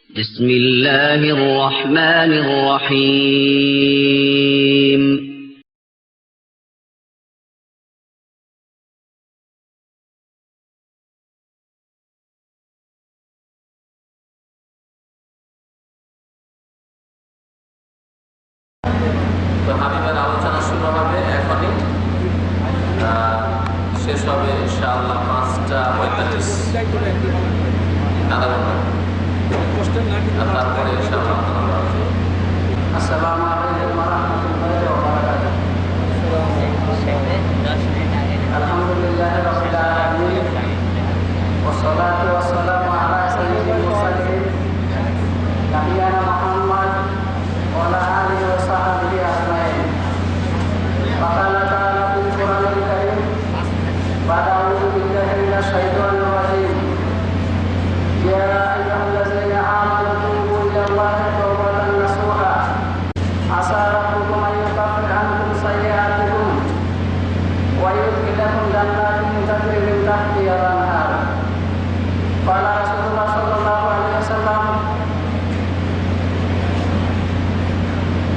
بسم الله الرحمن الرحيم তো হাবিবের আলোচনা শুরু হবে এখনই, শেষ হবে ইনশাআল্লাহ 5:45 আধা ঘন্টা। আর তারপরে ইনশাআল্লাহ আসসালামু আলাইকুম ওয়া রাহমাতুল্লাহি ওয়া বারাকাতুহু। আলহামদুলিল্লাহি রাব্বিল আলামিন ওয়া সলাতু ওয়া সালামু আলা সাইয়্যিদিল মুরসালিন নাবিয়ানা মুহাম্মদ ওয়া আলা আলিহি ওয়া সাহবিহি আজমাইন। ফাকালা তাআলা ফিল কুরআনিল কারীম বা'দা আউযু বিল্লাহি মিনাশ শাইতানির রাজীম। ইয়া আইয়ুহাল্লাযীনা আমানু তুবু ইলাল্লাহি তাওবাতান নাসুহা আসা রাব্বুকুম আন ইউকাফিরা আনকুম সাইয়্যাতিকুম ওয়া ইউদখিলাকুম জান্নাতিন তাজরি মিন তাহতিহাল আনহার। ক্বালা রাসূলুল্লাহ সাল্লাল্লাহু আলাইহি ওয়াসাল্লাম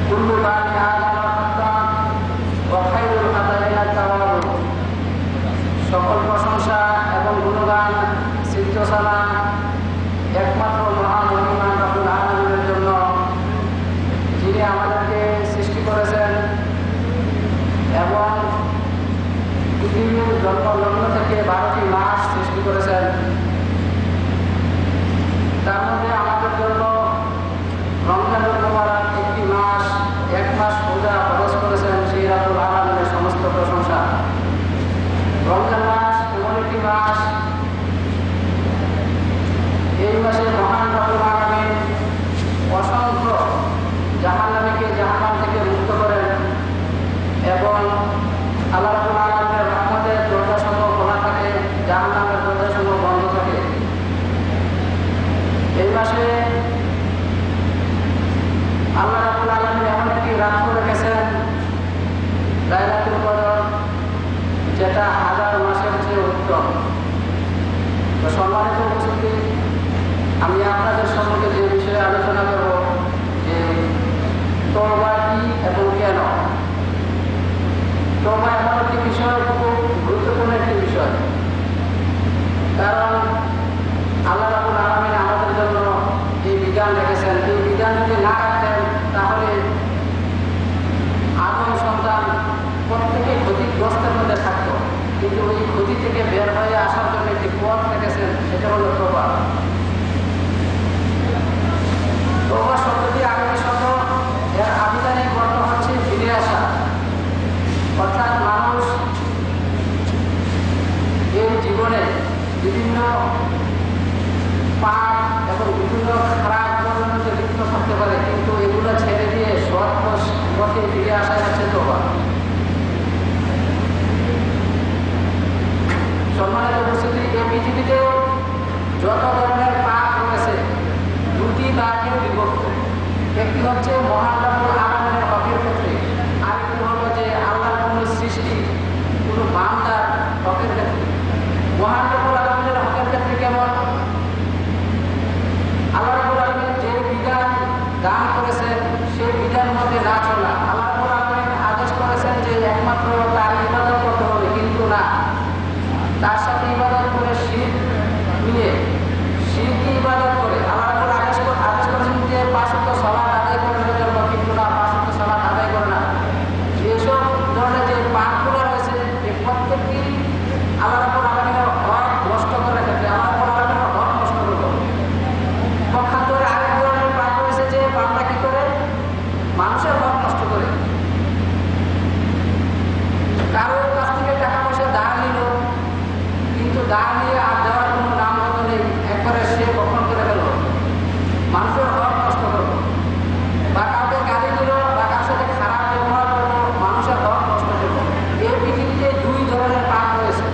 কুল্লু বানি আদম খাতা ওয়া খায়রুল খাতাইনা তাওয়াবু। সকল প্রশংসা এবং গুণগান সিদ্ধসানা একমাত্র মহান মহিমান রব্বুল আলামিনের জন্য, যিনি আমাদেরকে সৃষ্টি করেছেন এবং পৃথিবীর জন্মলগ্ন থেকে 12টি মাস সৃষ্টি করেছেন। তার মধ্যে আমাদের জন্য রমজানুল মুবারক একটি মাস, এক মাস পূজা খরচ করেছেন সেই রব্বুল আলামিনের সমস্ত প্রশংসা। রমজান মাস এমন একটি মাস, এই মাসে মহান রব্বুল আলামিন অসংখ্য জাহান্নামীকে জাহান্নাম থেকে মুক্ত করেন এবং আল্লাহ রাব্বুল আলামিনের রহমতের দরজাসমূহ খোলা থাকে, জাহান্নামের দরজাসমূহ বন্ধ থাকে। এই মাসে আল্লাহ রাব্বুল আলামিন এমন একটি রাত করে রেখেছেন লাইলাতুল কদর, যেটা হাজার মাসের চেয়ে উত্তম। তো সম্মানিত উপস্থিতি, আমি আপনাদের সম্পর্কে যে বিষয়ে আলোচনা করব যে তওবা কি এবং কেন। তওবা এমন একটি বিষয়, খুব গুরুত্বপূর্ণ একটি বিষয়, কারণ আল্লাহ রাব্বুল আলামিন আমাদের জন্য এই বিধান রেখেছেন। এই বিধান যদি না রাখতেন তাহলে আদম সন্তান প্রত্যেকে ক্ষতিগ্রস্তের মধ্যে থাকতো, কিন্তু ওই ক্ষতি থেকে বের হয়ে আসার জন্য একটি পথ রেখেছেন, সেটা হলো তওবা। তওবা শব্দটি আরবি শব্দ, এর আবিধানিক অর্থ হচ্ছে ফিরে আসা, অর্থাৎ মানুষ এই জীবনে বিভিন্ন পাপ এবং বিভিন্ন খারাপ কর্মের মধ্যে লিপ্ত থাকতে পারে, কিন্তু এগুলো ছেড়ে দিয়ে সৎ পথে ফিরে আসাই হচ্ছে তওবা। সম্মানিত উপস্থিতি, এই পৃথিবীতে যত ধরনের পাপ রয়েছে দুটি ভাগে বিভক্ত। একটি হচ্ছে মহান রব্বুল আলামিনের হকের ক্ষেত্রে, আরেকটি হলো যে আল্লাহর কোনো সৃষ্টি, কোনো বান্দার হকের ক্ষেত্রে। মহান রব্বুল আলামিনের হকের ক্ষেত্রে কেমন? আল্লাহ রাব্বুল আলামিন যে বিধান দান করেছেন সেই বিধান মধ্যে না চলা। আল্লাহ রাব্বুল আলামিন আদেশ করেছেন যে একমাত্র তার ইবাদত করতে হবে, কিন্তু না, তার সাথে ইবাদত করে শিরক নিয়ে শিরকি ইবাদত করে আল্লাহ রাব্বুল আদেশ করেছেন যে 5 ওয়াক্ত সালাত আদায় করার জন্য, কিন্তু না, 5 ওয়াক্ত সালাত আদায় করে না। এইসব ধরনের যে পাপগুলো রয়েছে এই প্রত্যেকটি আল্লাহ রাব্বুল আলামিনের হক নষ্ট করার ক্ষেত্রে আল্লাহ রাব্বুল আলামিনের হক নষ্ট করবে। পক্ষান্তরে আরেক ধরনের পাপ রয়েছে যে বান্দা কি করে? মানুষের হক নষ্ট করে। কারোর কাছ থেকে টাকা পয়সা ধার নিল, কিন্তু ধার নিয়ে আর দেওয়ার কোনো নাম মতো নেই, একবারে সে বক্ষণ করে ফেল, মানুষের হক নষ্ট করলো। বা কাউকে গালি দিল বা কার সাথে খারাপ ব্যবহার করলো, মানুষের হক নষ্ট করলো। এই পৃথিবীতে দুই ধরনের পাপ রয়েছে।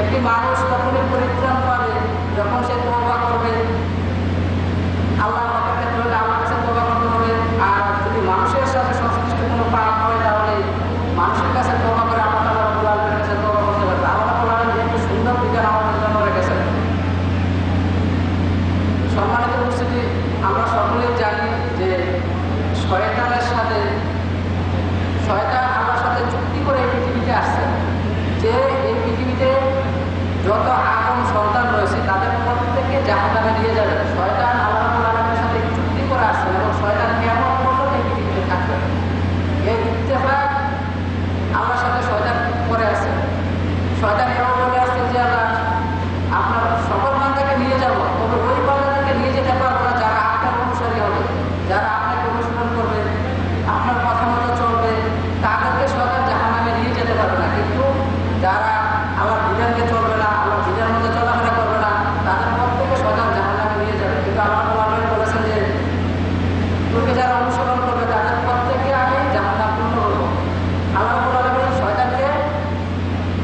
একটি মানুষ তখনই পরিত্রাণ পাবে যখন সে তওবা করবে, আল্লাহর হকের ক্ষেত্রে হলে আল্লাহর কাছে তওবা করতে হবে। আর যদি মানুষের সাথে সংশ্লিষ্ট কোনো পাপ হয় তাহলে মানুষের কাছে তওবা করে আল্লাহ রাব্বুল আলামিনের কাছে তওবা করতে পারবে। আল্লাহ রাব্বুল আলামিন যে একটু সুন্দর বিধান আমাদের জন্য রেখেছেন। জাহান্নামে নিয়ে যাবে। শয়তান আল্লাহ রাব্বুল আলামিনের সাথে চুক্তি করে আসছে এবং শয়তান কিয়ামত পর্যন্ত এই পৃথিবীতে থাকবে। এই ইত্তেফাক আল্লাহর সাথে শয়তান করে আছে। শয়তান এও বলে আসছে যে আল্লাহ আপনার সকল বান্দাকে নিয়ে যাবো, তবে ওই বান্দাদেরকে নিয়ে যেতে পারবো না যারা আপনার অনুসারী হবে, যারা আপনাকে অনুসরণ করবে, আপনার কথা মতো চলবে, তাদেরকে শয়তান জাহান্নামে নিয়ে যেতে পারবে না। কিন্তু যারা আল্লাহর বিধানকে চলবে না, আল্লাহর বিধানের মধ্যে চলাফেরা করবে না, তাদের প্রত্যেকে শয়তান জাহান্নামে নিয়ে যাবে। কিন্তু আল্লাহ বলেছেন যে তোকে যারা অনুসরণ করবে তাদের প্রত্যেকে আমি জাহান্নাম পূর্ণ করবো। আল্লাহ শয়তানকে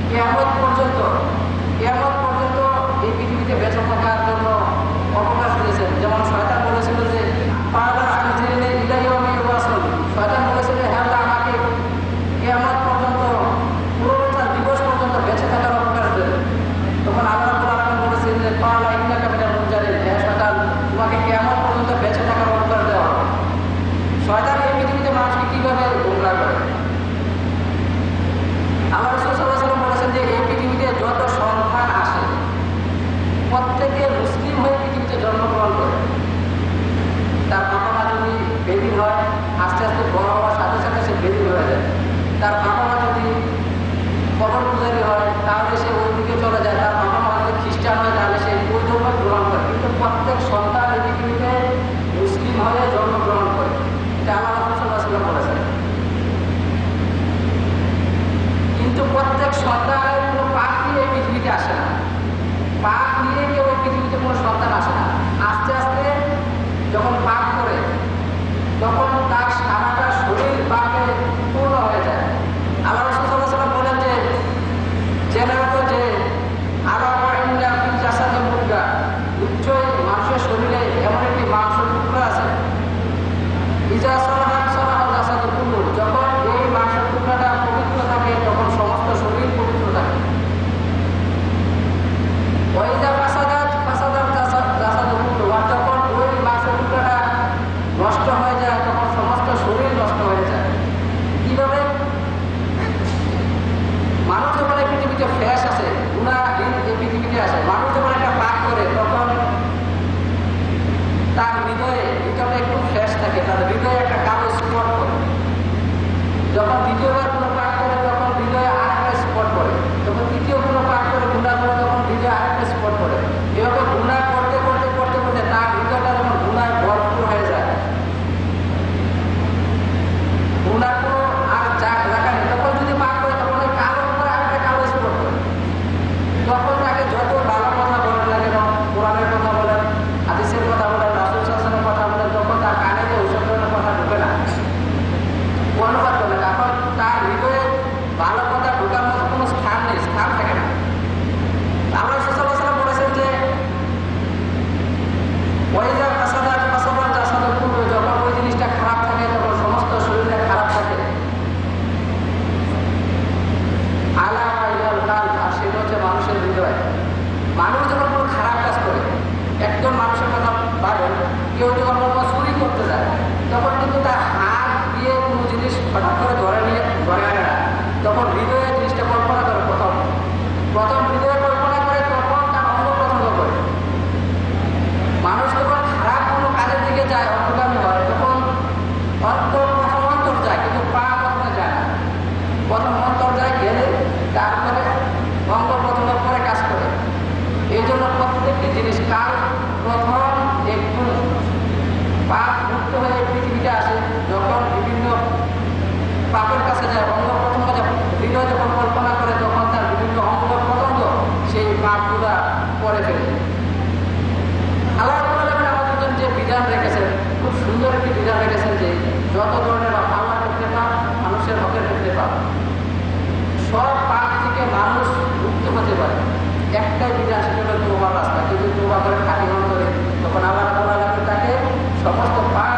কিয়ামত পর্যন্ত এই পৃথিবীতে বেঁচে থাকার জন্য অবকাশ দিয়েছেন। যেমন শয়তান বলেছিল যে শয়তান বলেছিল হ্যাঁ আমাকে কিয়ামত পর্যন্ত পুরোটা দিবস পর্যন্ত বেঁচে থাকার অবকাশ দেবে। তখন আল্লাহ বলেছেন যে শয়তান তোমাকে কিয়ামত পর্যন্ত বেঁচে থাকার অবকাশ দেওয়া হবে। শয়তান এই পৃথিবীতে মানুষকে কিভাবে গোমরাহ করে। আল্লাহ রাসূল সাল্লাল্লাহু আলাইহি ওয়াসাল্লাম বলেছেন যে এই পৃথিবীতে যত সন্তান আসে প্রত্যেকে মুসলিম হয়ে পৃথিবীতে জন্মগ্রহণ করে। তার বাবা মা যদি বেদিন হয়, আস্তে আস্তে বড় হওয়ার সাথে সাথে সে বেদিন হয়ে যায়। তার বাবা মা যদি কবর পূজারী হয় তাহলে সে ওই দিকে চলে যায়। তার বাবা মা যদি খ্রিস্টান হয় তাহলে সে ওই ধর্ম গ্রহণ করে। কিন্তু প্রত্যেক সন্তান এই পৃথিবীতে মুসলিম হয়ে জন্মগ্রহণ করে। এটা আল্লাহ রাসূল সাল্লাল্লাহু আলাইহি ওয়াসাল্লাম বলেছেন। কিন্তু প্রত্যেক সন্তানের কোনো পাপ নিয়ে এই পৃথিবীতে আসে না। পাপ নিয়ে কেউ এই পৃথিবীতে কোনো সন্তান আসে না। আস্তে আস্তে যখন পাপ করে তখন তার সারাটা শরীর পাপে পূর্ণ হয়ে যায়। আল্লাহ রাসূল সাল্লাল্লাহু আলাইহি ওয়াসাল্লাম বলেন যে জেনে রাখো যে আরো মুদ্রা নিশ্চয়ই মানুষের শরীরে এমন একটি মাংস টুকরা আছে ইজা সলাহাত সলাহাল জাসাদু কুল্লুহু, যখন এই মাংসের টুকরাটা পবিত্র থাকে তখন সমস্ত শরীর পবিত্র থাকে। ওয়াইজা ফাসাদাত ফাসাদাল জাসাদু কুল্লুহু, আর যখন ওই মাংসের টুকরাটা নষ্ট হয়ে যায় তখন সমস্ত শরীর নষ্ট হয়ে যায়। কিভাবে? মানুষ যখন এই পৃথিবীতে ফ্রেশ আসে, গুনাহহীন এই পৃথিবীতে আসে, মানুষ যখন একটা পাপ করে তখন তার হৃদয়ে ভিতরটা একটু ফ্রেশ থাকে, তার হৃদয়ে একটা কালো স্পট করে। যখন দ্বিতীয়বার কোনো পাপ করে তখন হৃদয়ে আরেকটা স্পট করে, তখন তৃতীয় কোনো পাপ করে গুনাহ করে তখন হৃদয়ে আরেকটা স্পট করে। এভাবে গুনাহ করতে করতে করতে করতে তার হৃদয়টা যখন গুনায় ভরপুর হয়ে যায়, গুনাহ কোনো আর জায়গা নেই, তখন যদি পাপ করে তখন ওই কালো উপরে আরেকটা কালো স্পট করে। তখন তাকে যত ভালো কথা বলেন না কেন, কোরআনের কথা বলেন, হাদিসের কথা বলেন, রাসূল সাল্লাল্লাহু আলাইহি ওয়াসাল্লামের কথা বলেন, তখন তার কানে যে ওইসব ধরনের কথা ঢুকে না, অনুবাদ করে না। এখন তার হৃদয়ে ভালো কথা ঢোকার মতো কোনো স্থান নেই, স্থান থাকে না। আল্লাহ সাল্লাল্লাহু আলাইহি ওয়াসাল্লাম বলেছেন যে ওয়াইজা ফাসাদাত ফাসাদাল জাসাদু কুল্লুহু, যখন ওই জিনিসটা খারাপ থাকে তখন সমস্ত শরীরটা খারাপ থাকে। আলা ওয়াইল কালব, আর সেটা হচ্ছে মানুষের হৃদয়। মানুষ যখন কোনো খারাপ কাজ করে, একজন মানুষের কথা ভাবেন, কেউ যখন কোনো চুরি করতে যায় তখন কিন্তু তার হাত দিয়ে কোনো জিনিস হঠাৎ করে ধরে আনে না, তখন হৃদয়ে জিনিসটা কল্পনা করে। প্রথম হৃদয়ে কল্পনা করে, তখন তার অঙ্গ প্রত্যঙ্গ করে। মানুষ যখন খারাপ কোনো কাজের দিকে যায়, অন্তর্গামী হয়, তখন প্রথম অন্তর যায় কিন্তু পা প্রথমে যায় না। প্রথম অন্তর যায় গেলে তারপরে অঙ্গ প্রথম করে কাজ করে। এই জন্য প্রত্যেকটি জিনিস কাল প্রথম একটু পাপ মুক্ত হয়ে পৃথিবীতে আসে, যখন বিভিন্ন পাপের কাছে যায়, অঙ্গ প্রথম হৃদয় যখন কল্পনা করে তখন তার বিভিন্ন অঙ্গ প্রত্যঙ্গ সেই পাপগুলা করে ফেলে। আল্লাহ আমাদের জন্য যে বিধান রেখেছেন, খুব সুন্দর একটি বিধান রেখেছেন যে যত ধরনের পাপ, আল্লাহর ক্ষেত্রে পাপ, মানুষের হকের ক্ষেত্রে পাপ, সব পাপ থেকে মানুষ মুক্ত হতে পারে। একটাই বিধান, সেটা হলো তওবার রাস্তা। কেউ যদি তওবা করে খাঁটি মন করে তখন আল্লাহ রাব্বুল আলামিন তাকে সমস্ত পাপ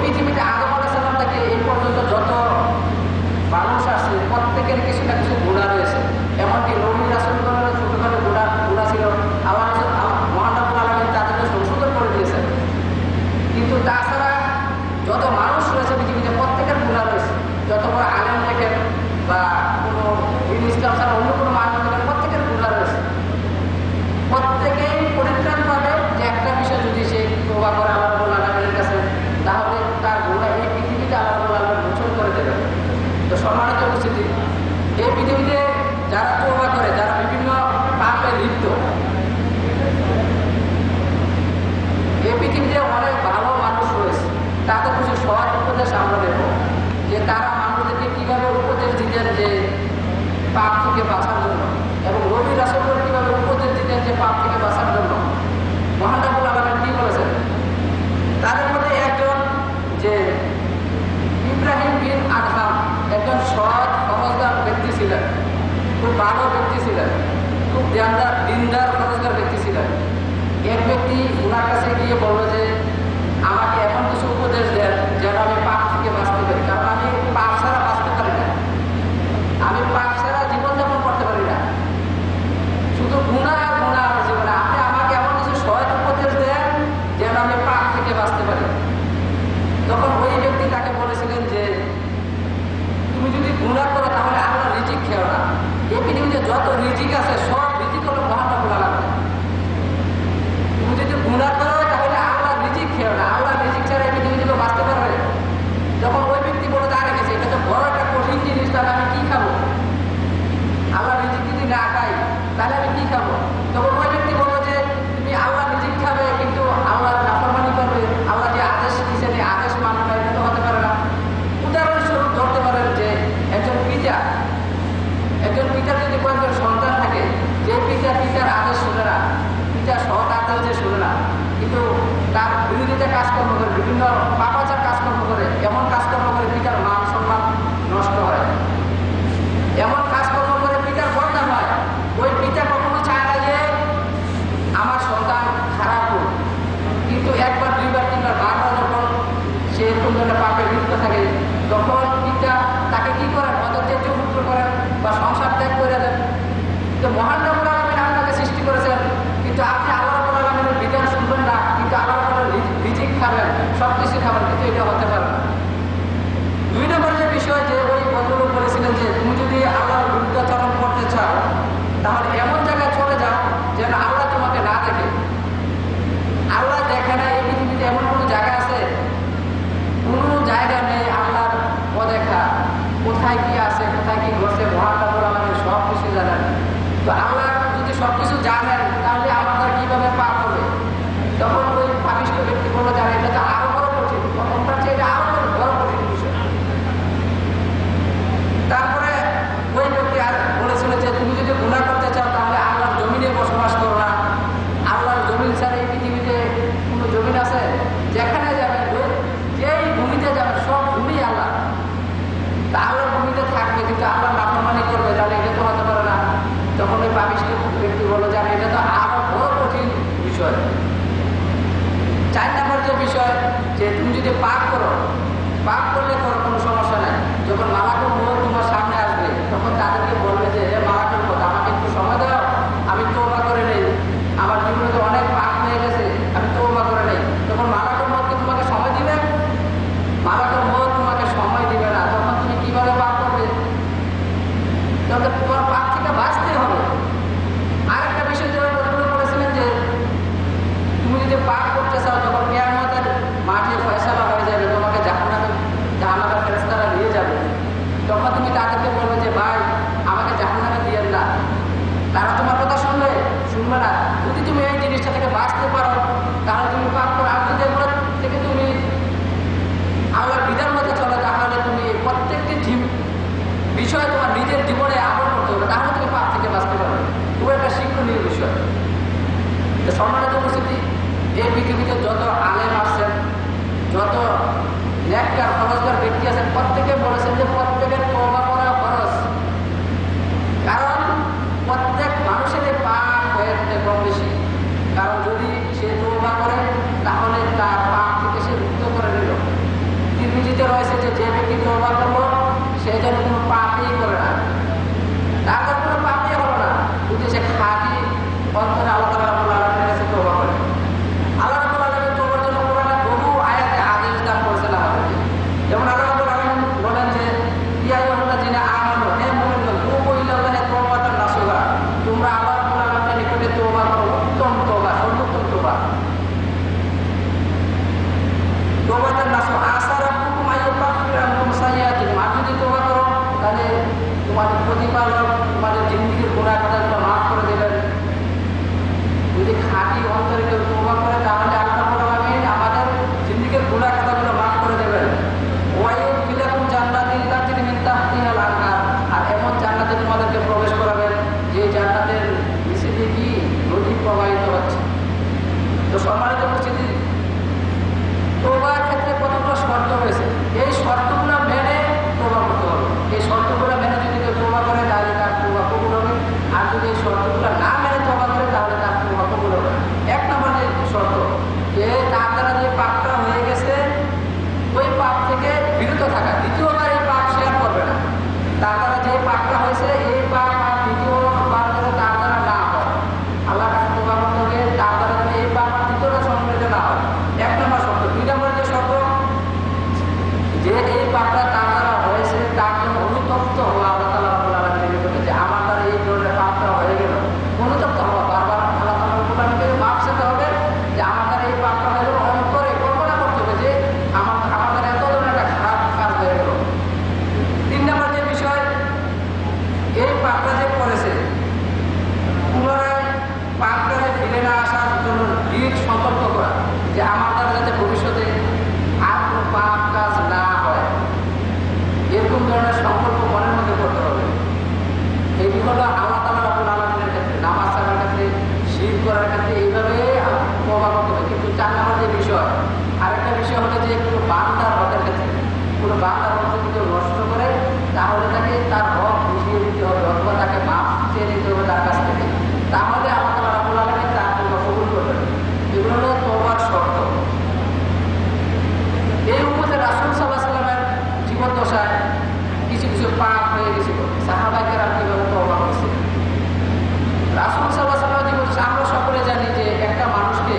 পৃথিবীতে আদম আলাইহিস সালাম থেকে এই পর্যন্ত যত মানুষ আসছে প্রত্যেকের কিছু না কিছু গুনাহ রয়েছে। এমনকি নবী রাসূলগণের ছোটখাটো গুনাহ ছিল, আল্লাহ মহান রব্বুল আলামিন তাদেরকে সংশোধন করে দিয়েছেন। কিন্তু তাছাড়া যত মানুষ রয়েছে পৃথিবীতে প্রত্যেকের গুনাহ রয়েছে। যত বড় আলেম দেখেন বা কোনো ইসলাম ছাড়া অন্য কোনো মানুষ দেখেন, প্রত্যেকের গুনাহ রয়েছে। প্রত্যেকেই পরিত্রাণ পাবে যে একটা বিষয় যদি সে তওবা করে আল্লাহ রাব্বুল আলামিনের কাছে, তাহলে তার গুনাহ এই পৃথিবীতে আল্লাহ রাব্বুল আলামিন মোচন করে দেবে। তো সম্মানিত উপস্থিতি, এই পৃথিবীতে যারা তওবা করে, যারা বিভিন্ন পাপে লিপ্ত, এই পৃথিবীতে অনেক ভালো মানুষ রয়েছে। তাদের কিছু সহজ উপদেশ আমরা দেব যে তারা মানুষদেরকে কিভাবে উপদেশ দিতেন যে পাপ থেকে বাঁচার জন্য, এবং নবী রাসূলগণ কিভাবে উপদেশ দিতেন যে পাপ থেকে বাঁচার জন্য। মহান রব্বুল আলামিন কি বলেছেন? তাদের মধ্যে একজন যে ইব্রাহিম বিন আদহাম, একজন সৎ ফরজগার ব্যক্তি ছিলেন, খুব ভালো ব্যক্তি ছিলেন, খুব দিনদার ফরজগার ব্যক্তি ছিলেন। এক ব্যক্তি ওনার কাছে গিয়ে বলল যে আমাকে এমন কিছু উপদেশ দেন যেন আমি পাপ থেকে বাঁচতে পারি, কারণ আমি পাপ ছাড়া বাঁচতে পারি না, আমি পাপ ছাড়া জীবনযাপন করতে পারি না, শুধু গুনাহ আর গুনাহ আমার জীবনে। আপনি আমাকে এমন কিছু সহজ উপদেশ দেন যেন আমি পাপ থেকে বাঁচতে পারি। তখন ওই ব্যক্তি তাকে বলেছিলেন যে তুমি যদি গুনাহ করো তাহলে আল্লাহ রিজিক খেও না। এই পৃথিবীতে যত রিজিক আছে সব রিজিক হলো মহান রব্বুল আলামিন। তুমি যদি গুনাহ করো তাহলে আল্লাহ রিজিক খেও না, আল্লাহ রিজিক ছাড়া এই পৃথিবীতে কেউ বাঁচতে পারবে। যখন ওই ব্যক্তি বলে দাঁড়িয়ে গেছে এটা তো বড় একটা কঠিন জিনিস, তাহলে আমি কি খাবো? আল্লাহ রিজিক যদি না খাই তাহলে আমি কি খাবো? তখন ওই ব্যক্তি বললো যে তুমি আল্লাহ রিজিক খাবে কিন্তু আল্লাহর নাফরমানি করবে, আল্লাহ যে আদেশ দিয়েছেন এই আদেশ মানবে না, এটা তো হতে পারে না। উদাহরণস্বরূপ ধরতে পারেন যে একজন পিতার যদি কয়েকজন সন্তান থাকে, যে পিতার আদেশ শুনে না, পিতার সৎ আদেশ যে শুনে না, কিন্তু তার বিরোধিতা কাজকর্ম করে, বিভিন্ন পাপাচার কাজকর্ম করে, এমন কাজকর্ম করে পিতার মান সম্মান নষ্ট হয়, এমন কাজকর্ম করে পিতার বদনাম হয়। ওই পিতা কখনো চায় না যে আমার সন্তান খারাপ হোক, কিন্তু একবার দুইবার তিনবার বারবার যখন সে এরকম ধরনের পাপে লিপ্ত থাকে, তখন পিতা তাকে কি করেন? অত্যাচার্য পুত্র করেন বা সংসার ত্যাগ করে দেন। তো মহান রব্বুল আলামিন আপনাকে সৃষ্টি করেছেন, কিন্তু আপনি আল্লাহ রাব্বুল আলামিনের বিধান শুনবেন না, কিন্তু আল্লাহ রাব্বুল রিজিক খাবেন, সব কিছু খাবেন, কিন্তু এটা হতে পারে না। দুই নম্বরের যে বিষয় যে ওই ভদ্রলোক বলেছিলেন যে তুমি যদি আল্লাহর বিরুদ্ধাচরণ করতে চাও তাহলে এমন জায়গায় চলে যাও যেন আল্লাহ তোমাকে না দেখে। আল্লাহ দেখে না, এই পৃথিবীতে এমন কোনো জায়গা আছে? কোনো জায়গা নেই আল্লাহর অদেখা। কোথায় কি আছে, কোথায় কি ঘটছে, মহান রব্বুল আলামিন সব কিছু জানেন। তো আল্লাহ যদি সব কিছু জানেন তাহলে আমাদের কিভাবে পাপ হবে? তখন ওই পাপিষ্ঠ ব্যক্তি বলে জানে এটা তো আরো বড় কঠিন, প্রথমটার চেয়ে এটা আরো বড় কঠিন বিষয়। তারপরে ওই ব্যক্তি আর বলেছিল যে তুমি যদি গুনাহ করতে চাও তাহলে আল্লাহর জমিনে বসবাস করো না। আল্লাহর জমিন ছাড়া এই পৃথিবীতে কোনো জমিন আছে? যেখানে যাবেন, যেই ভূমিতে যাবেন সব ভূমি আল্লাহ। তা আল্লাহর ভূমিতে থাকবে কিন্তু আল্লাহ নাফরমানি করবে, তাহলে এটা তো হতে পারে না। তখন ওই পাপিষ্ঠ ব্যক্তি বলে জানে এটা তো আরো বড় কঠিন বিষয়। 4 নম্বর যে বিষয় যে তুমি যদি পাপ করো, পাপ করলে করো, কোনো সমস্যা নাই। যখন মালাকুল মউত তোমার সামনে আসবে তখন তাদেরকে বলবে যে হে মালাকুল মউত, আমাকে একটু সময় দাও, আমি তওবা করে নেই, আমার জীবনে তো অনেক পাপ হয়ে গেছে, আমি তওবা করে নেই। তখন মালাকুল মউত তোমাকে সময় দিবে? মালাকুল মউত তোমাকে সময় দিবে না। তখন তুমি কিভাবে পাপ করবে? তাহলে তোমার পাপ থেকে বাঁচতে হবে। আরেকটা বিষয় যেটা বলেছিলেন যে তুমি যদি পাপ করতে চাও, যখন কিয়ামতের মাঠে ফয়সালা হয়ে যাবে, তোমাকে জাহান্নামের ফেরেশতারা নিয়ে যাবে, তখন তুমি তাদেরকে বলবে যে ভাই আমাকে জাহান্নামে দিয়েন না। তারা তোমার কথা শুনবে না। যদি তুমি এই জিনিসটা থেকে বাঁচতে পারো তাহলে তুমি পাপ করো। আর যদি এগুলো থেকে তুমি আল্লাহর বিধান মতো চলো তাহলে তুমি প্রত্যেকটি বিষয় তোমার নিজের জীবনে আমল করতে হবে, তাহলে তুমি পাপ থেকে বাঁচতে পারবে। খুব একটা শিক্ষণীয় বিষয়। সম্মানিত উপস্থিতি, এই পৃথিবীতে যত আলেম আসছেন, যত নেককার ফরজগার ব্যক্তি আছেন, প্রত্যেকে বলেছেন যে প্রত্যেকের তওবা করা ফরজ। কারণ প্রত্যেক মানুষের পাপ হয়ে থাকে কম বেশি। কারণ যদি সে তওবা করে তাহলে তার পাপ থেকে সে মুক্ত করে নিল। রয়েছে, এই শর্তগুলো মেনে তওবা করতে হবে। এই শর্তগুলো মেনে যদি কেউ তওবা করে তাহলে তার তওবা কবুল হবে, আর যদি এই শর্তগুলো না মেনে তওবা করে তাহলে তার তওবা কবুল হবে না। এক নম্বর যে শর্ত, যে তার দ্বারা যে পাপটা হয়ে গেছে ওই পাপ থেকে বিরত থাকা, দ্বিতীয়বার এই পাপ শেয়ার করবে না। তার দ্বারা যে পাপটা হয়েছে এই পাপ আর দ্বিতীয়বার যাতে তার দ্বারা না হয়, আল্লাহ কাছে তওবা করতে হবে, তার দ্বারা যাতে এই পাপ আর দ্বিতীয়বার সংঘটিত না হয়। এক নম্বর শর্ত। দুই নম্বর যে শর্ত, যে এই পাপটা তার দ্বারা হয়েছে তার জন্য অনুতপ্ত হওয়া, আল্লাহ তাআলা রাব্বুল আলামিনের নিকটে যে আমার দ্বারা এই ধরনের পাপটা হয়ে গেল, অনুতপ্ত হওয়া, বারবার আল্লাহ তাআলা রাব্বুল আলামিনকে মাফ চাইতে হবে যে আমার দ্বারা এই পাপটা হয়ে গেল। অন্তরে কল্পনা করতে হবে যে আমার দ্বারা এত ধরনের একটা খারাপ কাজ হয়ে গেল। তিন নম্বর যে বিষয়, এই পাপটা যে করেছে পুনরায় পাপটারে ফিরে না আসার জন্য দৃঢ় সতর্ক করা, যে আমার দ্বারা যাতে ভবিষ্যতে আর কোনো পাপ কাজ না হয়, এরকম ধরনের সংকল্প মনের মধ্যে করতে হবে। এটি হলো আল্লাহ তাআলা রাব্বুল আলামিনের ক্ষেত্রে, নামাজ ছাড়ার ক্ষেত্রে, শিরক করার ক্ষেত্রে এইভাবে তওবা করতে হবে। কিন্তু চার নম্বর যে বিষয়, আরেকটা বিষয় হলো যে কোনো বান্দার হকের ক্ষেত্রে, কোনো বান্দার হক যদি কেউ নষ্ট করে তাহলে তাকে তার হক বুঝিয়ে দিতে হবে, অথবা তাকে মাফ চেয়ে নিতে হবে তার কাছ থেকে, তাহলে আল্লাহ তাআলা রাব্বুল আলামিন তার তওবা কবুল করবেন। এগুলো হলো তওবার শর্ত। এই উম্মতে রাসূল সাল্লাল্লাহু আলাইহি ওয়াসাল্লামের জীবদ্দশায় কিছু কিছু পাপ হয়ে গেছিল, সাহাবায়ে কেরাম কিভাবে তওবা করেছিলেন। রাসূল সাল্লাল্লাহু আলাইহি ওয়াসাল্লামের জীবদ্দশায় আমরা সকলে জানি যে একটা মানুষকে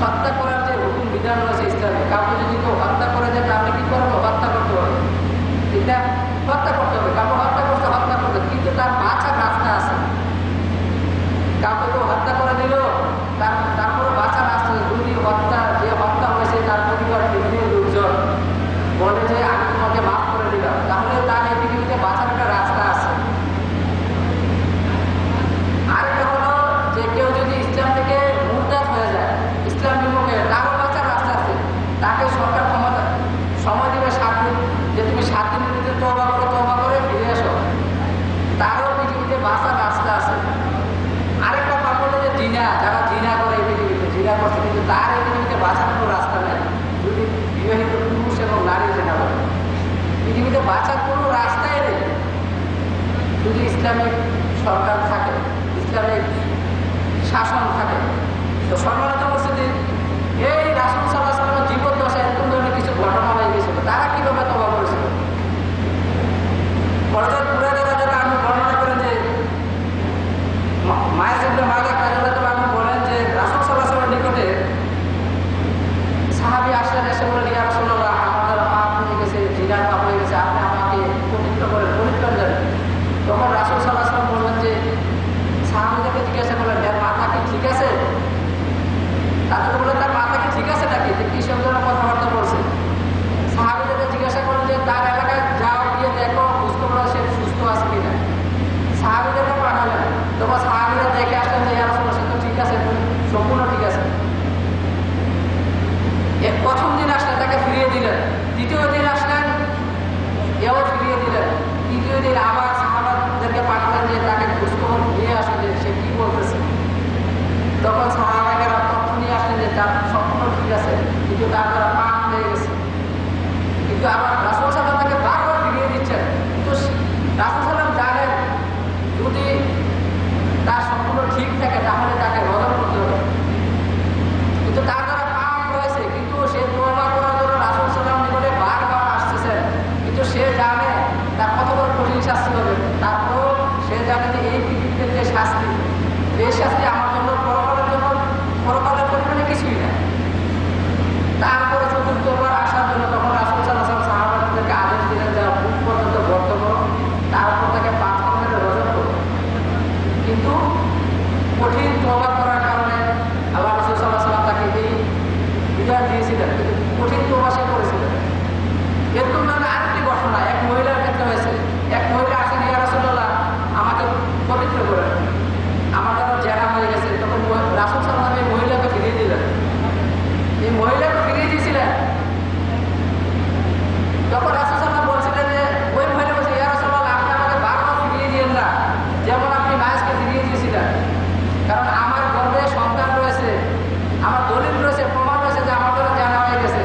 হত্যা করার যে হুকুম বিধান রয়েছে ইসলামে, কাউকে যদি কেউ হত্যা করে যায় তাহলে কি করবো? হত্যা করতে হবে, ঠিক না? হত্যা করতে হবে, কাউকে হত্যা করতে, কিন্তু তার বাঁচার রাস্তা আছে। কাউকে কেউ হত্যা করে দিল, তারপরে বাঁচার রাস্তা আছে। যদি যে হত্যা হয়েছে তার পরিবার ফ্যামিলির লোকজন বলে যে আমি তোমাকে মাফ করে দিলাম, তাহলে তার এই পৃথিবীতে বাঁচার একটা রাস্তা আছে। আরেকটা হলো যে কেউ যদি ইসলাম থেকে মুরতাদ হয়ে যায়, ইসলাম বিমুখে, তারও বাঁচার রাস্তা আছে। তাকে সরকার ক্ষমতা সময় দিবে 7 দিন, যে তুমি 7 দিনের ভিতরে তওবা করে ফিরে আসো, তারও পৃথিবীতে বাঁচার রাস্তা আছে। আরেকটা পাপ হলো যে জিনা, যারা জিনা করে এই পৃথিবীতে, জিনা করছে কিন্তু তার এই পৃথিবীতে বাঁচার কোনো রাস্তা নেই। যদি বিবাহিত পুরুষ এবং নারী জিনা করে, পৃথিবীতে বাঁচার কোনো রাস্তাই নেই। যদি ইসলামিক সরকার থাকে, ইসলামিক শাসন থাকে। তো সম্মানিত উপস্থিতি, এই রাসূল সাল্লাল্লাহু আলাইহি ওয়াসাল্লামের জীবদ্দশায় এরকম ধরনের কিছু ঘটনা হয়ে গেছিল। তারা কিভাবে তওবা করেছিল? হযরত বুরায়দা রাদিয়াল্লাহু আনহু বর্ণনা করেন যে মায়ের ইবনে মালিক রাদিয়াল্লাহু আনহু বলেন যে রাসূল সাল্লাল্লাহু আলাইহি ওয়াসাল্লামের নিকটে সাহাবী আসলেন, এসে বললেন, ইয়া রাসূলুল্লাহ, আমার পাপ হয়ে গেছে, জিনার পাপ হয়ে গেছে, আপনি আমাকে পবিত্র করেন, পরিত্রাণ দেন। তখন রাসূল সাল্লাল্লাহু আলাইহি ওয়াসাল্লাম বললেন যে, সাহাবীদেরকে জিজ্ঞাসা করলেন, এর মাথা কি ঠিক আছে? তাদের বললেন, তার মাথা কি ঠিক আছে নাকি, যে কি সব ধরনের কথাবার্তা বলছে। সাহাবীদেরকে জিজ্ঞাসা করলেন যে তার এলাকায় যাও, গিয়ে দেখো, বুঝতে পারো সে সুস্থ আছে কিনা। সাহাবীদেরকে পাঠালেন, তখন সাহাবীরা দেখে আসলেন যে ইয়া রাসূলুল্লাহ, সে তো ঠিক আছে, সম্পূর্ণ ঠিক আছে। প্রথম দিন আসলেন, তাকে ফিরিয়ে দিলেন। দ্বিতীয় দিন আসলেন, এও ফিরিয়ে দিলেন। তৃতীয় দিন আবার সাহাবাদেরকে পাঠালেন যে তাকে খোঁজখবর নিয়ে আসলেন যে সে কি বলতেছে। তখন সাহাবায়েরা তথ্য নিয়ে আসলেন যে তার সম্পূর্ণ ঠিক আছে, কিন্তু তার দ্বারা পাপ হয়ে গেছে। কিন্তু আবার রাসূল সাল্লাল্লাহু আলাইহি ওয়াসাল্লাম তাকে বারবার ফিরিয়ে দিচ্ছেন। কিন্তু রাসূল সাল্লাল্লাহু আলাইহি ওয়াসাল্লাম জানেন যদি তার সম্পূর্ণ ঠিক থাকে তাহলে তাকে রদন করতে হবে। কিন্তু তার দ্বারা পাপ হয়েছে, কিন্তু সে তওবা করার জন্য রাসূল সাল্লাল্লাহু আলাইহি ওয়াসাল্লামের নিকটে বারবার আসতেছেন। কিন্তু সে জানে তার কত বড় কঠিন শাস্তি হবে। তারপর সে জানে যে এই পৃথিবীতে যে শাস্তি, এই শাস্তি আমার জন্য পরকালের পরিমাণে কিছুই না। তারপরে চতুর্থবার আসার জন্য তখন রাসূল সাল্লাল্লাহু আলাইহি ওয়াসাল্লাম সাহাবাদেরকে আদেশ দিলেন যে বুক পর্যন্ত গর্ত করো, তারপর তাকে পাথর মেরে রজম করো। কিন্তু কঠিন তওবা করার কারণে আল্লাহ রাসূল সাল্লাল্লাহু আলাইহি ওয়াসাল্লাম তাকে এই বিধান দিয়েছিলেন, কিন্তু কঠিন তওবা সে করেছিলেন। এরকম ধরনের আরেকটি ঘটনা এক মহিলার ক্ষেত্রে হয়েছে। এক মহিলা আসেন, ইয়া রাসূলুল্লাহ, আমাকে পবিত্র করেন, আমার দ্বারা জেনা হয়ে গেছে। তখন রাসূল সাল্লাল্লাহু আলাইহি ওয়াসাল্লাম এই মহিলাকে ফিরিয়ে দিলেন। এই মহিলাকে ফিরিয়ে দিয়েছিলেন। তখন রাসূল সাল্লাল্লাহু আলাইহি ওয়াসাল্লাম বলছিলেন যে, ওই মহিলা বলছে, ইয়া রাসূলুল্লাহ, আপনি আমাকে বারবার ফিরিয়ে দিয়েন না, যেমন আপনি মায়েশকে ফিরিয়ে দিয়েছিলেন। কারণ আমার গর্ভে সন্তান রয়েছে, আমার দলিল রয়েছে, প্রমাণ রয়েছে যে আমার দ্বারা জানা হয়ে গেছে।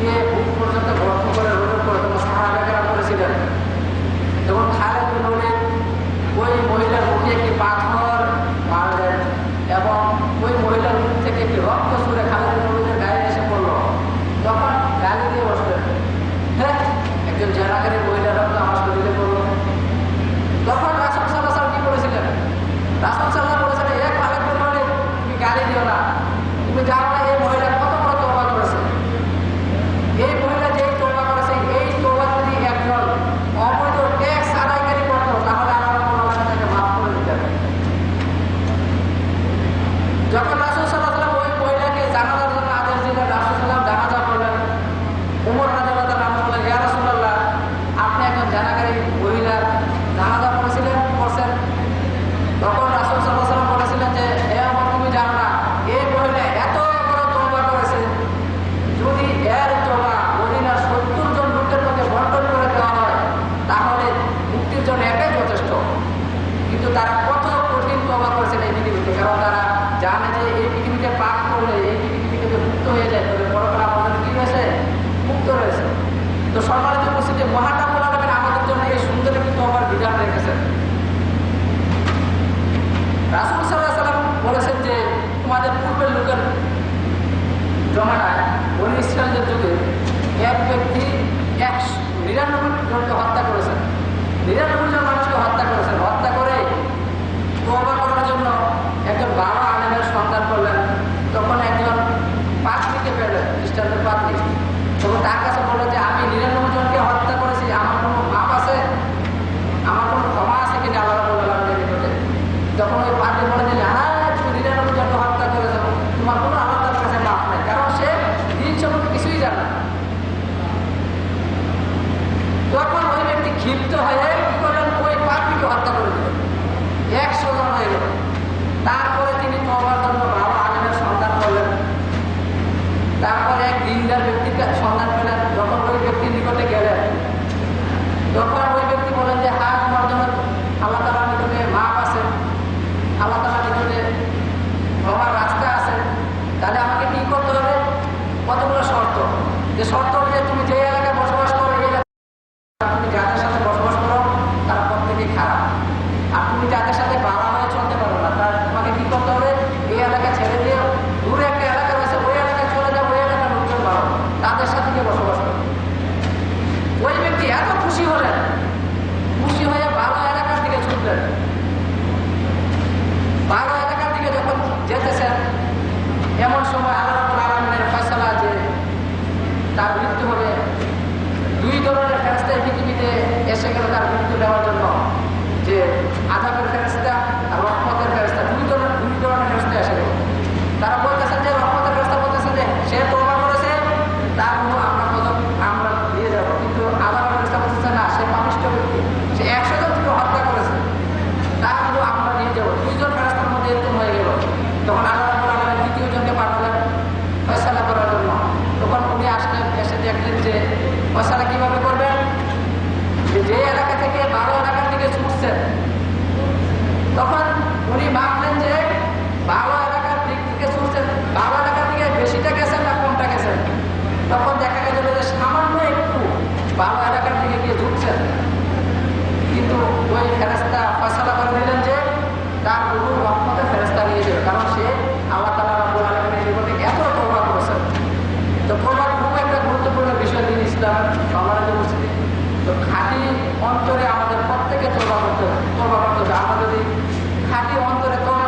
দিয়ে বুক পর্যন্ত গর্ত করে রোদ করে তখন সাহাবায়েরা করেছিলেন। তখন খালিদ বিন ওলীদ ওই মহিলার মুখে একটি পাথর মারলেন এবং ওই মহিলার মুখ থেকে একটি রক্ত ছুঁড়ে খালিদ বিন ওলীদের গায়ে এসে পড়ল। তখন গালি দিয়ে বসলেন, হ্যাঁ একজন জেনাকারী মহিলার রক্ত আমার শরীরে পড়ল। তখন রাসূল সাল্লাল্লাহু আলাইহি ওয়াসাল্লাম কি করেছিলেন? রাসূল সাল্লাল্লাহু আলাইহি ওয়াসাল্লাম বলেছিলেন, খালিদ বিন ওলীদ তুমি গালি দিও না, তুমি জানো না এই মহিলা কত বড় তওবা করেছে। এই মহিলা যেই তওবা করেছে, এই তওবা যদি একজন অবৈধ ট্যাক্স আদায়কারী করতো তাহলে আল্লাহ রাব্বুল আলামিন তাকে মাফ করে দিতেন। যখন রাসূল সাল্লাল্লাহু আলাইহি ওয়াসাল্লাম ওই মহিলাকে জানাজার জন্য আদেশ দিলেন, রাসূল সাল্লাল্লাহু আলাইহি ওয়াসাল্লাম জানাজা করলেন। ওমর রাদিয়াল্লাহু তাআলা বললেন, ইয়া রাসূলুল্লাহ, আপনি একজন জানাকারী মহিলার জানাজা করছেন। তখন রাসূল সাল্লাল্লাহু আলাইহি ওয়াসাল্লাম বলেছিলেন যে, হে ওমর, তুমি জানো না এই মহিলা এত বড় তওবা করেছে, যদি এর তওবা মদিনার ৭০ জন লোকের মধ্যে বন্টন করে দেওয়া হয় তাহলে মুক্তির জন্য এটাই যথেষ্ট। কিন্তু তারা কত কঠিন তওবা করেছেন এই পৃথিবীতে, কারণ তারা জানে যে এই পৃথিবীতে পাপ করলে এই পৃথিবী থেকে মুক্ত হয়ে যায়, তবে পরকালে আমাদের কি হয়েছে? মুক্ত রয়েছে। তো সম্মানিত উপস্থিতি, মহান রব্বুল আলামিন আমাদের জন্য এই সুন্দর একটি তওবার বিধান রেখেছেন। রাসূল সাল্লাল্লাহু আলাইহি ওয়াসাল্লাম বলেছেন যে তোমাদের পূর্বের লোকের জমানায় বনী ইসরায়েলদের যুগে এক ব্যক্তি ৯৯ জনকে হত্যা করেছেন, ৯৯ জন মানুষকে হত্যা করেছেন। হত্যা করে তওবা করার জন্য একজন বাবা আলেমের সন্ধান করলেন। তখন একজন পাত্রীকে পেলেন, খ্রিস্টানদের পাত্রী। তখন তার কাছে বললেন যে আমি ৯৯ জনকে হত্যা করেছি, আমার কোনো মাপ আছে, আমার কোনো ক্ষমা আছে কিনা আল্লাহ রাব্বুল আলামিনের নিকটে? তখন ওই পাত্রী বলে যে না, তুমি ৯৯ জনকে হত্যা করেছো, তোমার কোনো আল্লাহ তাআলার কাছে মাপ নেই, কারণ সে দিন সম্পর্কে কিছুই জানে না। তখন ওই ব্যক্তি ক্ষিপ্ত হয়ে কি করলেন? ওই পাত্রীকে হত্যা করে দিলেন। ১০০ জন হয়ে গেল। তারপরে তিনি তওবার জন্য বাবা আলেমের সন্ধান করলেন। তারপরে এক দিনদার ব্যক্তির সন্ধান পেলেন। যখন ওই ব্যক্তির নিকটে গেলেন তখন ওই ব্যক্তি বলেন যে হ্যাঁ, তোমার জন্য আল্লাহ তাআলার নিকটে মাপ আছে, আল্লাহ তাআলার নিকটে ক্ষমার রাস্তা আছে। তাহলে আমাকে কি করতে হবে? কতগুলো শর্ত। যে শর্ত অনুযায়ী তুমি যে এলাকায় বসবাস করো, এই এলাকায় তুমি যাদের সাথে বসবাস করো তারা প্রত্যেকেই খারাপ, আর তুমি যাদের সাথে বাবা হয়ে চলতে পারো না, তার তোমাকে কি করতে হবে? এই এলাকা ছেড়ে দিয়ে দূরে একটা এলাকা রয়েছে, ওই এলাকায় চলে যাও, ওই এলাকার লোকজন ভালো, তাদের সাথে গিয়ে বসবাস করো। ওই ব্যক্তি এত খুশি হলেন, খুশি হয়ে ভালো এলাকার দিকে ছুটলেন। ভালো এলাকার দিকে যখন যেতেছেন, এমন সময় আল্লাহ রাব্বুল আলামিনের ফয়সালা যে তার মৃত্যু হবে। ২ ধরনের ফেরেশতা এই পৃথিবীতে এসে গেল তার মৃত্যু দেওয়ার জন্য, যে আযাবের ফেরেশতা আর রহমতের ফেরেশতা। ২ ধরনের ফেরেশতা এসে গেল। তারা বলতেছেন যে রহমতের ফেরেশতা বলতেছেন যে সে তওবা করেছে, তার রূহ আমরা দিয়ে যাব, কিন্তু আযাবের ফেরেশতা বলতেছে না, সে পাপিষ্ঠ ব্যক্তি, সে ১০০ জন থেকে হত্যা করেছে, তার রূহ আমরা নিয়ে যাব। ২ জন ফেরেশতার মধ্যে এরকম হয়ে গেল। তখন আল্লাহ রাব্বুল আলামিন দ্বিতীয় জনকে পাঠালেন ফয়সালা করার জন্য। তখন উনি আসলেন, এসে দেখলেন যে ফয়সালা কিভাবে করবেন? যে এলাকা থেকে ভালো এলাকার দিকে ছুটছেন, তখন উনি ভাবলেন যে ভালো এলাকার দিক থেকে ছুটছেন, ভালো এলাকার দিকে বেশিটা গেছেন না কমটা গেছেন। তখন দেখা গেল যে সামান্য একটু ভালো এলাকার দিকে গিয়ে ঝুঁকছেন, কিন্তু ওই ফেরেশতা ফয়সালা করে দিলেন যে তার রূহ রহমতের ফেরেশতা নিয়ে যাবে, কারণ সে আল্লাহ তাআলা রাব্বুল আলামিনের নিকটে এত তওবা করেছেন। তো তওবার খুব একটা গুরুত্বপূর্ণ বিষয় দিন ইসলাম সম্মানিত উপস্থিতি। তো খাঁটি অন্তরে আমাদের প্রত্যেকে তওবা করতে হবে। আমরা যদি খাঁটি অন্তরে তওবা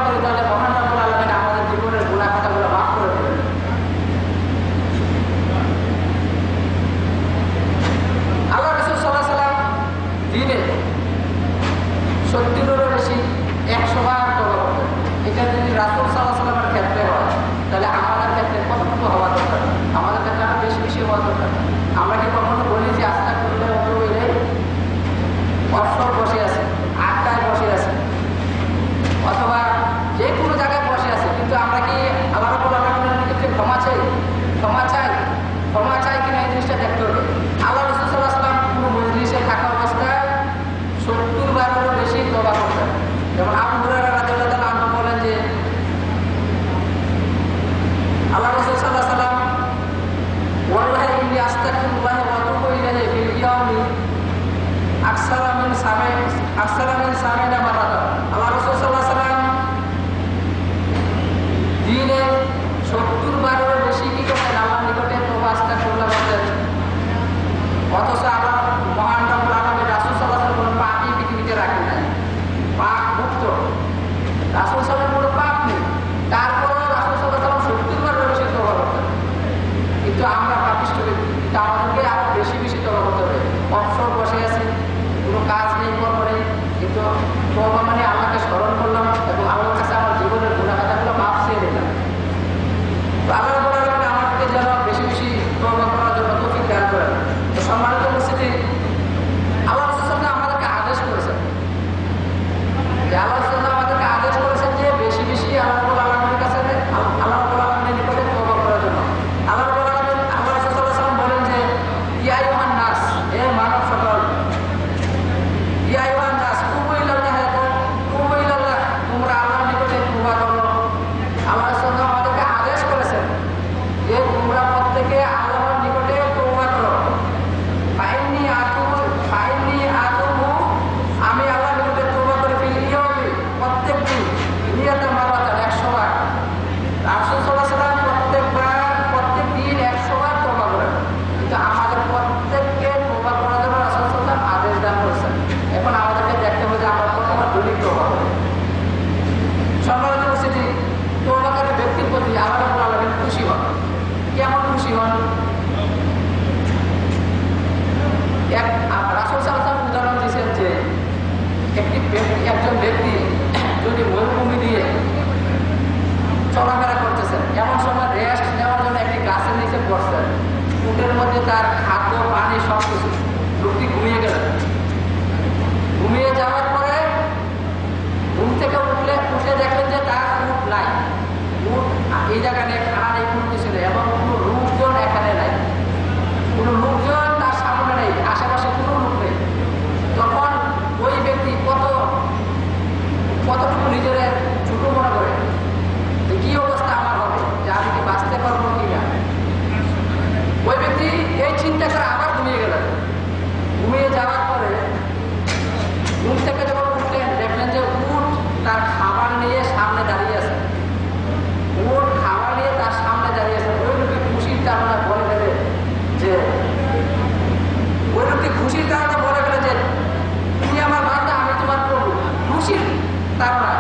আকসারা মিন সামিনা মারাতান। আল্লাহ রাসূল সাল্লাল্লাহু আলাইহি ওয়াসাল্লাম দিনে 70 বারের বেশি কি করেন আল্লাহর নিকটে তওবা আস্তাগফিরুল্লাহ বলতেন। অথচ আল্লাহ মহান রব্বুল আলামিন রাসূল সাল্লাল্লাহু আলাইহি ওয়াসাল্লাম কোনো পাপই পৃথিবীতে রাখেন নাই, পাপ মুক্ত। রাসূল সাল্লাল্লাহু আলাইহি ওয়াসাল্লাম কোনো পাপ নেই, তারপরেও রাসূল সাল্লাল্লাহু আলাইহি ওয়াসাল্লাম 70 বারের বেশি তওবা করতেন। কিন্তু আমরা পাপিষ্ঠ ব্যক্তি, কিন্তু আমাদেরকে আরো বেশি বেশি তওবা করতে হবে। অবসর বসে আছি, কোনো কাজ নেই, কর্ম নেই, কিন্তু তওবা মানে আল্লাহকে স্মরণ করলাম এবং আল্লাহর কাছে আমার জীবনের গুনাহ খাতাগুলো মাফ চেয়ে নিলাম। তো আল্লাহ বলার কারণে আমাদেরকে যেন বেশি বেশি তওবা করার জন্য তৌফিক দান করেন। তো সম্মানিত উপস্থিতি, আল্লাহ রাসূল সাল্লাল্লাহু আলাইহি ওয়াসাল্লাম আমাদেরকে আদেশ করেছেন যে আল্লাহ রাসূল সাল্লাল্লাহু আলাইহি ওয়াসাল্লাম আমাদেরকে আদেশ করেছেন যে বেশি বেশি আল্লাহ রাব্বুল আলামিনের কাছে আল্লাহ রাব্বুল আলামিনের নিকটে তওবা করার জন্য। আল্লাহ রাব্বুল আলামিন আল্লাহ রাসূল সাল্লাল্লাহু আলাইহি ওয়াসাল্লাম বলেন যে ইয়া আইয়ুহান নাস, হে মানব সকল, ইয়া আইয়ুহান নাস তুবু ইলাল্লাহ, তুবু ইলাল্লাহ, তোমরা আল্লাহর নিকটে তওবা করো। আল্লাহ রাসূল সাল্লাল্লাহু আলাইহি ওয়াসাল্লাম আমাদেরকে আদেশ করেছেন যে তোমরা প্রত্যেকে আল্লাহর নিকটে তওবা করো। ফাইন্নী আতুবু, আমি আল্লাহর নিকটে তওবা করি ফিল ইয়াউমি, প্রত্যেক দিন, নিয়ত মারাতান, 100 বার। রাসূল সাল্লাল্লাহু আলাইহি ওয়াসাল্লাম প্রত্যেক দিন 100 বার তওবা করেন। কিন্তু আমাদের প্রত্যেককে তওবা করার জন্য রাসূল সাল্লাল্লাহু আলাইহি ওয়াসাল্লাম আদেশ দান করেছেন। এখন আমাদেরকে দেখতে হবে যে আমরা কতবার দৈনিক তওবা করি। সম্মানিত উপস্থিতি, তওবাকারী ব্যক্তির প্রতি আল্লাহ রাব্বুল আলামিন খুশি হন। কেমন খুশি হন? রাসূল সাল্লাল্লাহু আলাইহি ওয়াসাল্লাম উদাহরণ দিয়েছেন যে একজন ব্যক্তি যদি মরুভূমি দিয়ে চলাফেরা করতেছেন, এমন সময় রেস্ট নেওয়ার জন্য একটি গাছের নিচে বসছেন, উটের মধ্যে তার খাদ্য পানি সব কিছু, লোকটি ঘুমিয়ে গেলেন। ঘুমিয়ে যাওয়ার পরে ঘুম থেকে উঠে দেখলেন যে তার উট নাই, উট এই জায়গায় নেই, খানা নেই, কোনো কিছু নেই, এবং কোনো লোকজন এখানে নাই, কোনো লোকজন তার সামনে নেই, আশেপাশে কোনো লোক নেই। তখন ওই ব্যক্তি কতটুকু নিজের ছোট মনে করে যে কি অবস্থা আমার হবে, যে আমি কি বাঁচতে পারবো কিনা। ওই ব্যক্তি এই চিন্তা করে আবার ঘুমিয়ে গেলেন। ঘুমিয়ে যাওয়ার পরে ঘুম থেকে যখন উঠলেন দেখলেন যে উট তার খাবার নিয়ে সামনে দাঁড়িয়ে আছে। উট খাবার নিয়ে তার সামনে দাঁড়িয়ে আছে। ওই লোকটি খুশির কারণে বলে গেলে যে তুমি আমার বান্দা, আমি তোমার প্রভু। খুশির তারা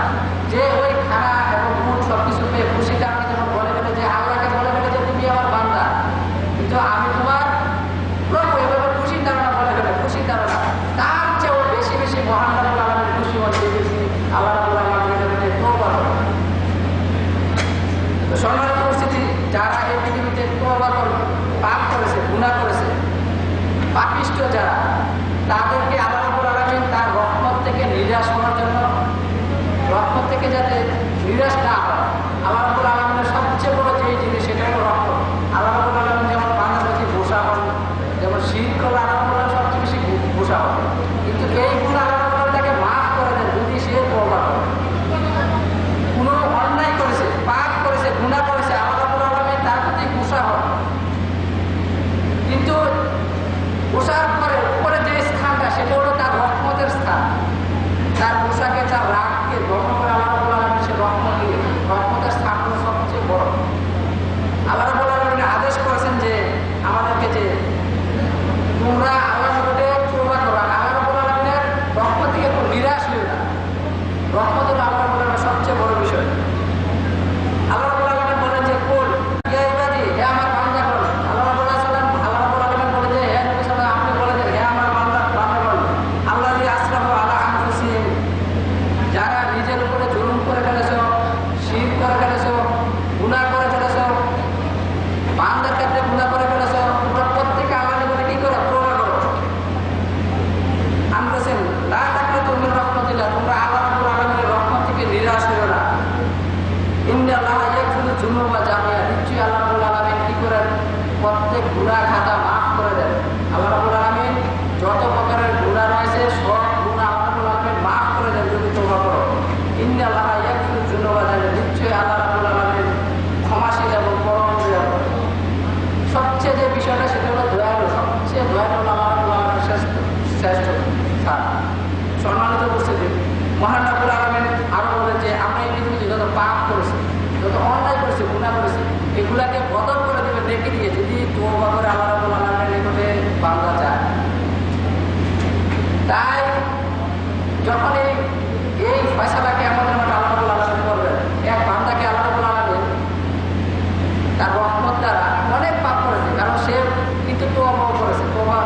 যে ওই খানা এবং গুড় সবকিছু পেয়ে খুশির কারণে যখন বলে গেলে যে আল্লাহকে বলে গেলে যে তুমি আমার বান্দা, কিন্তু আমি তোমার প্রভু, এভাবে খুশির ধারণা বলে গেলে, খুশির ধারণা তার চেয়েও বেশি বেশি মহান রাব্বুল আলামিন খুশি হন যে বেশি আল্লাহ রাব্বুল আলামিনের কাছে তওবা করে। তো সম্মানিত উপস্থিতি, যারা এই পৃথিবীতে তওবা করে পাপ করেছে, গুনাহ করেছে, পাপিষ্ঠ যারা, তাদেরকে আল্লাহ রাব্বুল আলামিন তার রহমত থেকে নিরাশ হওয়ার জন্য, রহমত থেকে যাতে নিরাশ না হয়, আল্লাহ রাব্বুল আলামিনের সবচেয়ে বড় যে জিনিস সেটা হলো রহমত। আল্লাহ রাব্বুল আলামিন যেমন বান্দার প্রতি ঘোষা হন, যেমন শিরক করলে আল্লাহ রাব্বুল আলামিন সবচেয়ে বেশি ঘোষা হন, কিন্তু এই গুণ আল্লাহ রাব্বুল আলামিন তাকে মাফ করে দেন যদি সে তওবা করে। কোনো অন্যায় করেছে, পাপ করেছে, গুনাহ করেছে, আল্লাহ রাব্বুল আলামিন তার প্রতি ঘোষা হন, কিন্তু ঘোষার উপরে যে স্থানটা সেটা হলো তার রহমতের স্থান। তার পোশাকে তার রাগকে দমন করে আল্লাহ রাব্বুল আলামিন সে রহমত দিয়ে, রহমতের স্থান হলো সবচেয়ে বড়। আল্লাহ রাব্বুল আলামিন আদেশ করেছেন যে আমাদেরকে যে তোমরা আল্লাহর নিকটে তওবা করো, আল্লাহ রাব্বুল আলামিনের রহমত থেকে একটু নিরাশ হইও না। রহমত হলো আল্লাহ রাব্বুল আলামিনের সবচেয়ে বড় বিষয়। আল্লাহ রাব্বুল আলামিন বলেন যে কুল ইয়া ইবাদি, হে আমার বান্দাগণ। আল্লাহ রাব্বুল আলামিন বলে যে হে নবী সাল্লাল্লাহু আলাইহি ওয়াসাল্লাম, আপনি বলে দেন হে আমার বান্দাগণ, আল্লাযী আসরাফু আলা আনফুসিহিম, যারা নিজের উপরে জুলুম করে ফেলেছো, শিরক করে ফেলেছো, গুনাহ করে ফেলেছো, বান্দার ক্ষেত্রে গুনাহ করে ফেলেছো, তোমরা প্রত্যেকে আল্লাহর নিকটে কি করো? তওবা করো। আনফুসিহিম লা তাকনাতু মিন রাহমাতিল্লাহ, তোমরা আল্লাহ রাব্বুল আলামিনের রহমত থেকে নিরাশ হইও না। ইন্নাল্লাহা ইয়াগফিরু যুনুবা জামিআ, নিশ্চয়ই আল্লাহ রাব্বুল আলামিন কি করেন? প্রত্যেক গুনাহ খাতা মাফ করে দেন। আল্লাহ রাব্বুল আলামিন যত প্রকারের গুনাহ রয়েছে সব গুনাহ আল্লাহ রাব্বুল আলামিন মাফ করে দেন যদি তওবা করো। ইন্নাল্লাহা ইয়াগফিরু যুনুবা জামিআ, নিশ্চয়ই আল্লাহ রাব্বুল আলামিন ক্ষমাশীল এবং পরম দয়ালু। সবচেয়ে যে বিষয়টা সেটা হলো দয়ালু, সবচেয়ে দয়ালু আল্লাহ রাব্বুল আলামিন শ্রেষ্ঠ। ইস্তেগফার। সম্মানিত উপস্থিতি, মহান রব্বুল আলামিন আরো বলেন যে আমরা এই পৃথিবীতে যত পাপ করেছি, যত অন্যায় করেছি, গুনাহ করেছি, এগুলাকে বদল করে দেবে, ডেকে দিয়ে যদি তওবা করে আল্লাহ রাব্বুল আলামিনের নিকটে বান্দা যায়। তাই যখন এই ফয়সালাকে আমাদের মাঠে আল্লাহ রাব্বুল আলামিন করবেন, এক বান্দাকে আল্লাহ রাব্বুল আলামিন তার রহমত দ্বারা অনেক পাপ করেছে, কারণ সে কিন্তু তওবা করেছে, তওবা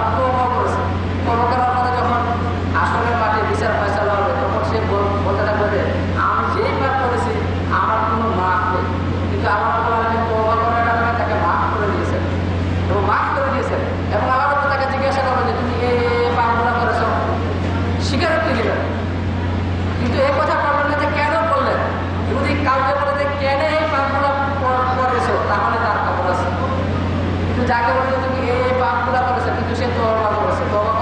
করেছে। তওবা করার পরে যখন আসলের মাঠে বিচার ফয়সালা হবে, তখন সে বলতে থাকবে আমি যেই পাপ করেছি আমার কোনো মাফ নেই, কিন্তু আল্লাহ রাব্বুল আলামিন তওবা করার কারণে তাকে মাফ করে দিয়েছেন এবং মাফ করে দিয়েছেন। এবং আল্লাহ রাব্বুল তাকে জিজ্ঞাসা করবে যে তুমি এই পাপগুলো করেছো, স্বীকারোক্তি দিবেন। কিন্তু এই কথা বলবেন না যে কেন বললেন, যদি কাউকে বলে যে কেন এই পাপগুলো করেছো, তাহলে তার খবর আছে। কিন্তু যাকে বলে তুমি এই পাপগুলো করেছো কিন্তু সে তওবা করেছে, তওবা